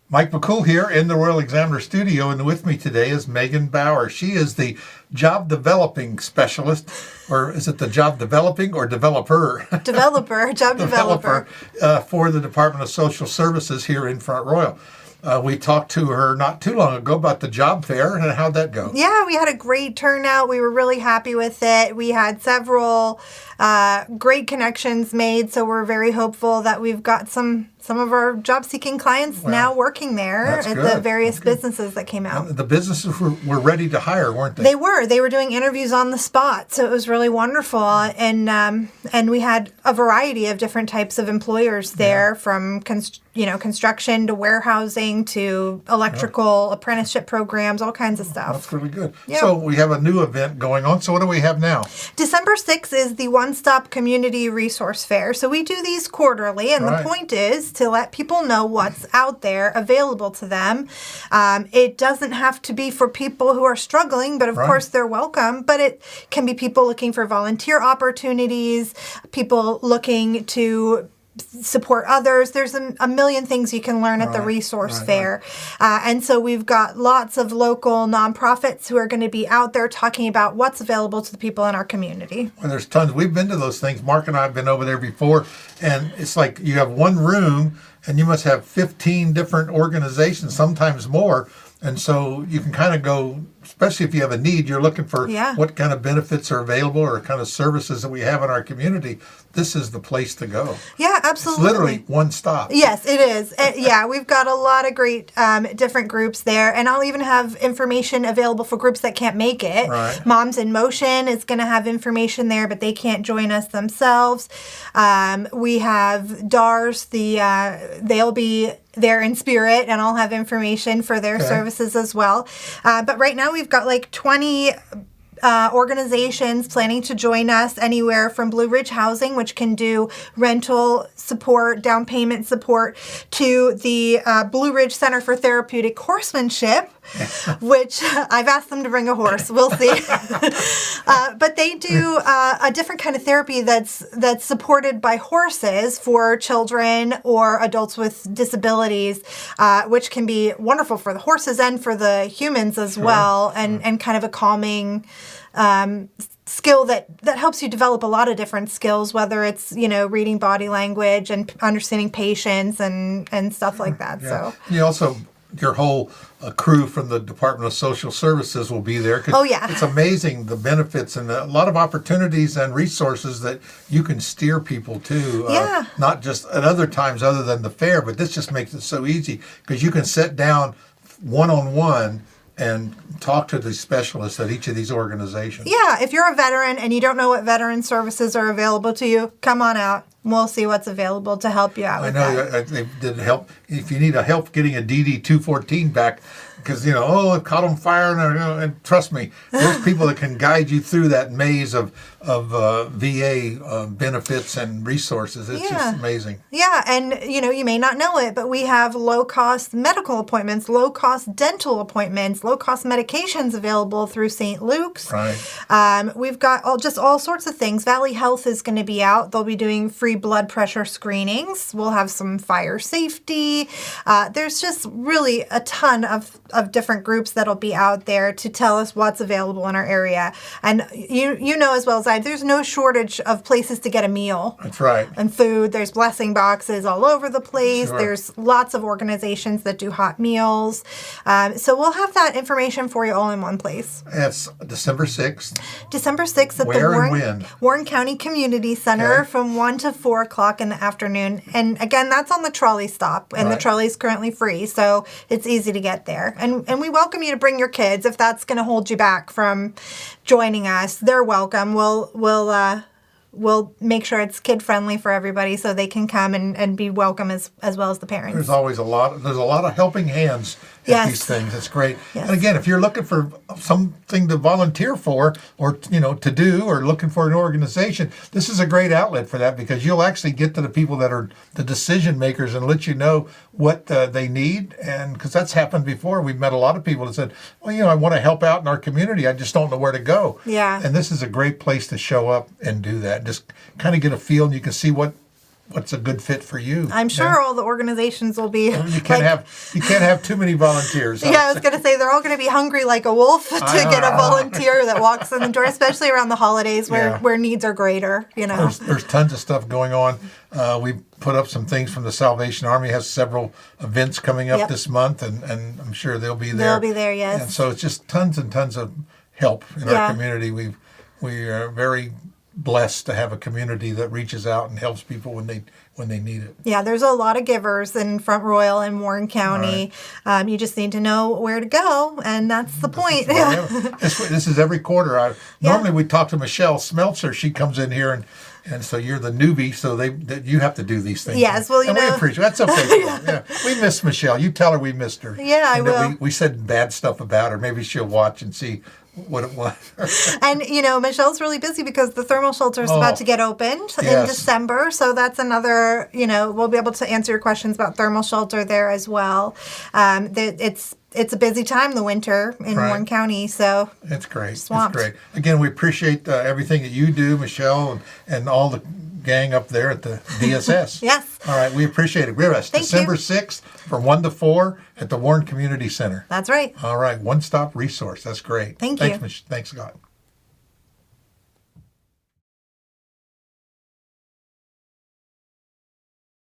Mike McCool here in the Royal Examiner Studio, and with me today is Meghan Bowers. She is the job developing specialist, or is it the job developing or developer? Job developer. For the Department of Social Services here in Front Royal. We talked to her not too long ago about the job fair, and how'd that go? Yeah, we had a great turnout. We were really happy with it. We had several great connections made, so we're very hopeful that we've got some of our job-seeking clients now working there at the various businesses that came out. The businesses were ready to hire, weren't they? They were. They were doing interviews on the spot, so it was really wonderful. And we had a variety of different types of employers there, from construction to warehousing to electrical apprenticeship programs, all kinds of stuff. That's really good. Yep. So we have a new event going on. So what do we have now? December 6th is the One-Stop Community Resource Fair. So we do these quarterly, and the point is to let people know what's out there available to them. It doesn't have to be for people who are struggling, but of course they're welcome. But it can be people looking for volunteer opportunities, people looking to support others. There's a million things you can learn at the resource fair. And so we've got lots of local nonprofits who are going to be out there talking about what's available to the people in our community. Well, there's tons. We've been to those things. Mark and I have been over there before, and it's like you have one room and you must have 15 different organizations, sometimes more. And so you can kind of go, especially if you have a need, you're looking for what kind of benefits are available or kind of services that we have in our community. This is the place to go. Yeah, absolutely. It's literally one stop. Yes, it is. We've got a lot of great different groups there. And I'll even have information available for groups that can't make it. Right. Moms in Motion is going to have information there, but they can't join us themselves. We have DARS. They'll be there in spirit, and I'll have information for their services as well. But right now we've got like 20 organizations planning to join us, anywhere from Blue Ridge Housing, which can do rental support, down payment support, to the Blue Ridge Center for Therapeutic Horsemanship, which I've asked them to bring a horse. We'll see. But they do a different kind of therapy that's supported by horses for children or adults with disabilities, which can be wonderful for the horses and for the humans as well, and kind of a calming skill that helps you develop a lot of different skills, whether it's, reading body language and understanding patients and stuff like that. Yeah. So you also, your whole crew from the Department of Social Services will be there. It's amazing the benefits and a lot of opportunities and resources that you can steer people to. Not just at other times other than the fair, but this just makes it so easy because you can sit down one-on-one and talk to the specialists at each of these organizations. Yeah, if you're a veteran and you don't know what veteran services are available to you, come on out. We'll see what's available to help you out with that. I know they did help. If you need help getting a DD-214 back, because, it caught on fire, and trust me, there's people that can guide you through that maze of VA benefits and resources. It's just amazing. Yeah, and, you may not know it, but we have low-cost medical appointments, low-cost dental appointments, low-cost medications available through St. Luke's. Right. We've got all sorts of things. Valley Health is going to be out. They'll be doing free blood pressure screenings. We'll have some fire safety. There's just really a ton of different groups that'll be out there to tell us what's available in our area. And you know as well as I, there's no shortage of places to get a meal. That's right. And food. There's blessing boxes all over the place. Sure. There's lots of organizations that do hot meals. So we'll have that information for you all in one place. It's December 6th. December 6th at the Warren County Community Center from 1 to 4 o'clock in the afternoon. And again, that's on the trolley stop, and the trolley is currently free, so it's easy to get there. And we welcome you to bring your kids if that's going to hold you back from joining us. They're welcome. We'll make sure it's kid friendly for everybody so they can come and be welcome as well as the parents. There's always a lot of helping hands at these things. It's great. Yes. And again, if you're looking for something to volunteer for or to do or looking for an organization, this is a great outlet for that because you'll actually get to the people that are the decision makers and let you know what they need. And because that's happened before. We've met a lot of people that said, well, I want to help out in our community. I just don't know where to go. Yeah. And this is a great place to show up and do that. Just kind of get a feel and you can see what what's a good fit for you. I'm sure all the organizations will be. You can't have too many volunteers. Yeah, I was going to say they're all going to be hungry like a wolf to get a volunteer that walks in the door, especially around the holidays where needs are greater. There's tons of stuff going on. We put up some things from the Salvation Army. Has several events coming up this month, and I'm sure they'll be there. They'll be there, yes. And so it's just tons and tons of help in our community. We are very blessed to have a community that reaches out and helps people when they need it. Yeah, there's a lot of givers in Front Royal and Warren County. Right. You just need to know where to go, and that's the point. This is every quarter. Normally we talk to Michelle Smeltzer. She comes in here and so you're the newbie, so you have to do these things. Yes, well, we appreciate it. That's okay. We miss Michelle. You tell her we missed her. Yeah, I will. We said bad stuff about her. Maybe she'll watch and see what it was. And, Michelle's really busy because the thermal shelter is about to get opened in December. So that's another, we'll be able to answer your questions about thermal shelter there as well. It's a busy time, the winter in Warren County, so it's great. Swamped. It's great. Again, we appreciate everything that you do, Michelle, and all the gang up there at the DSS. Yes. All right, we appreciate it. We're December 6th from 1 to 4 at the Warren Community Center. That's right. All right, one-stop resource. That's great. Thank you. Thanks, Scott.